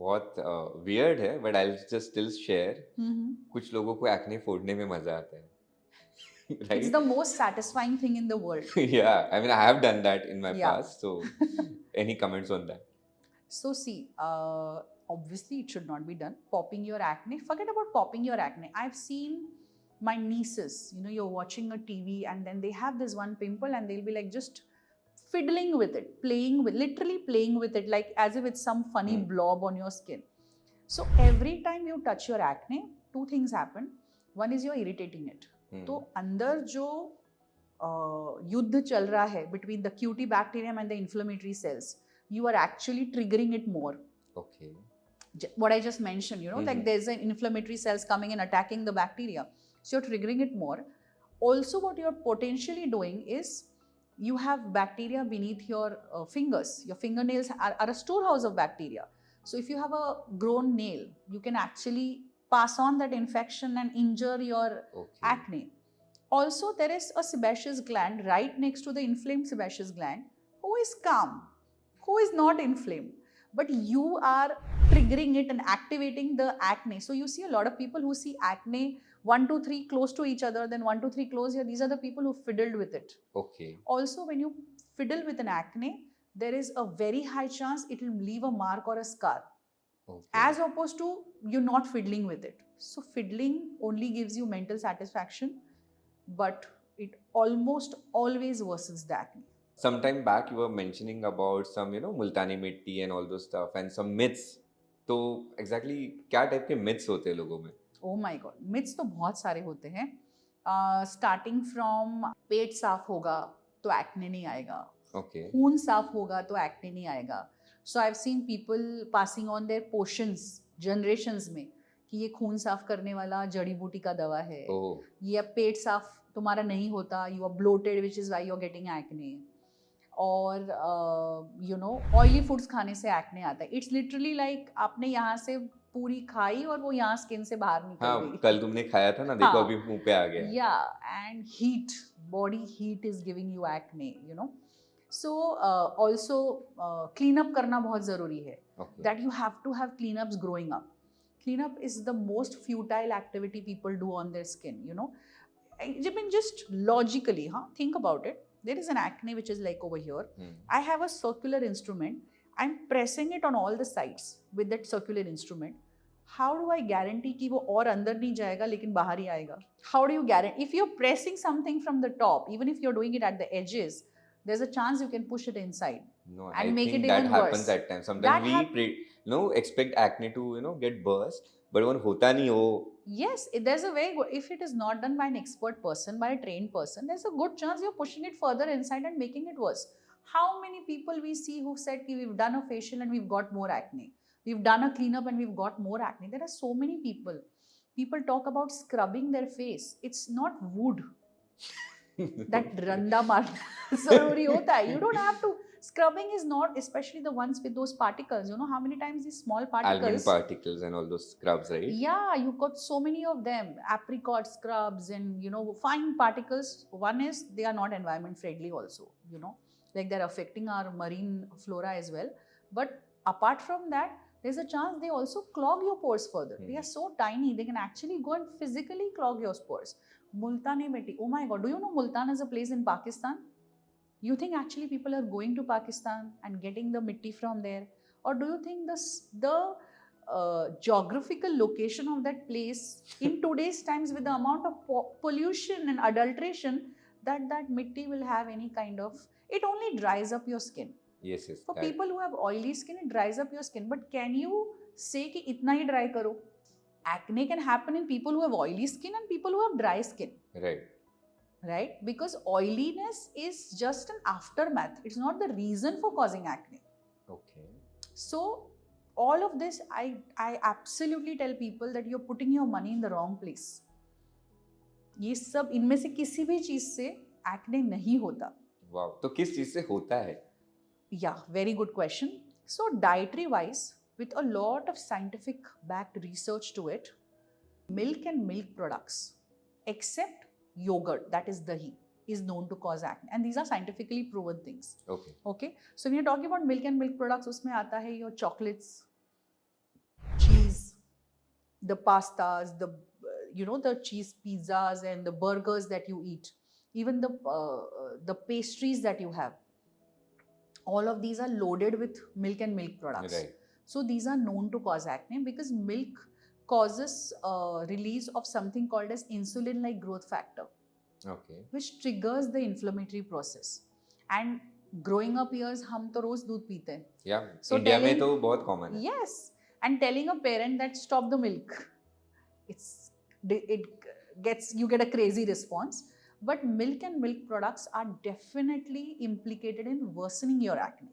बहुत वियर्ड है but I just still share. Hmm. कुछ लोगों को एक्ने फोड़ने में मजा आता है It's the right? most satisfying thing in the world. Yeah, I mean I have done that in my Yeah. past, so any comments on that? So see, obviously it should not be done. Popping your acne, forget about popping your acne. I've seen my nieces, you're watching a TV and then they have this one pimple and they'll be like just fiddling with it, literally playing with it, like as if it's some funny blob on your skin. So every time you touch your acne, two things happen. One is you're irritating it. तो अंदर जो युद्ध चल रहा है between the QT bacterium and the inflammatory cells, you are actually triggering it more. Okay. What I just mentioned, like there's an inflammatory cells coming and attacking the bacteria. So you're triggering it more. Also, what you're potentially doing is you have bacteria beneath your fingers. Your fingernails are a storehouse of bacteria. So if you have a grown nail, you can actually pass on that infection and injure your acne. Also, there is a sebaceous gland right next to the inflamed sebaceous gland who is calm, who is not inflamed, but you are triggering it and activating the acne. So you see a lot of people who see acne 1, 2, 3 close to each other, then 1, 2, 3 close here. These are the people who fiddled with it. Okay. Also, when you fiddle with an acne, there is a very high chance it will leave a mark or a scar. Okay. As opposed to you not fiddling with it. So fiddling only gives you mental satisfaction, but it almost always worsens the acne. Sometime back you were mentioning about some multani mitti and all those stuff and some myths. तो exactly क्या type के myths होते हैं लोगों में? Oh my God, myths तो बहुत सारे होते हैं. Starting from पेट साफ होगा तो एक्ने नहीं आएगा. Okay. खून साफ होगा तो एक्ने नहीं आएगा. So I've seen people passing on their potions generations में कि ये खून साफ करने वाला जड़ी बूटी का दवा है. ये पेट साफ तुम्हारा नहीं होता, you are bloated which is why you are getting acne. और ऑयली फूड्स खाने से एक्ने आता है. इट्स लिटरली लाइक आपने यहाँ से पूरी खाई और वो यहाँ स्किन से बाहर निकल गई. कल तुमने खाया था ना, देखो अभी मुंह पे आ गया. या and heat, body heat is giving you acne, so also clean up करना बहुत जरूरी है. That you have to have clean ups growing up. Clean up is the most futile activity people do on their skin. Just logically, think about it. There is an acne which is like over here. I have a circular instrument. I'm pressing it on all the sides with that circular instrument. How do I guarantee कि वो और अंदर नहीं जाएगा लेकिन बाहर ही आएगा? How do you guarantee? If you're pressing something from the top, even if you're doing it at the edges, there's a chance you can push it inside. No, and I make think it that even happens worse. at times. Sometimes we expect acne to get burst, but when होता नहीं वो. Yes, there's a very good, if it is not done by an expert person, by a trained person, there's a good chance you're pushing it further inside and making it worse. How many people we see who said we've done a facial and we've got more acne? We've done a cleanup and we've got more acne. There are so many people. People talk about scrubbing their face. It's not wood. That randa mar zaruri hota hai. You don't have to. Scrubbing is not, especially the ones with those particles. You know how many times these small particles. Almond particles and all those scrubs, right? Yeah, you got so many of them. Apricot scrubs and, fine particles. One is they are not environment friendly also, like they're affecting our marine flora as well. But apart from that, there's a chance they also clog your pores further. They are so tiny, they can actually go and physically clog your pores. Multani mitti. Oh my God, do you know Multan is a place in Pakistan? You think actually people are going to Pakistan and getting the mitti from there? Or do you think the geographical location of that place in today's times with the amount of pollution and adulteration that mitti will have any kind of, it only dries up your skin. Yes. For people who have oily skin, it dries up your skin. But can you say कि इतना ही dry करो? Acne can happen in people who have oily skin and people who have dry skin. Right? Because oiliness is just an aftermath. It's not the reason for causing acne. Okay. So all of this, I absolutely tell people that you're putting your money in the wrong place. ये सब इनमें से किसी भी चीज से acne नहीं होता. Wow. तो किस चीज से होता है? Yeah, very good question. So dietary wise, with a lot of scientific backed research to it, milk and milk products, except yogurt, that is dahi, is known to cause acne, and these are scientifically proven things. Okay. So when you're talking about milk and milk products, उसमें आता है your chocolates, cheese, the pastas, the cheese pizzas and the burgers that you eat, even the pastries that you have, all of these are loaded with milk and milk products. Right. So these are known to cause acne because milk causes release of something called as insulin like growth factor, Okay. which triggers the inflammatory process. And growing up years, हम तो रोज दूध पीते हैं. Yeah. So India में telling- तो बहुत common है. Yes, and telling a parent that stop the milk, it you get a crazy response. But milk and milk products are definitely implicated in worsening your acne.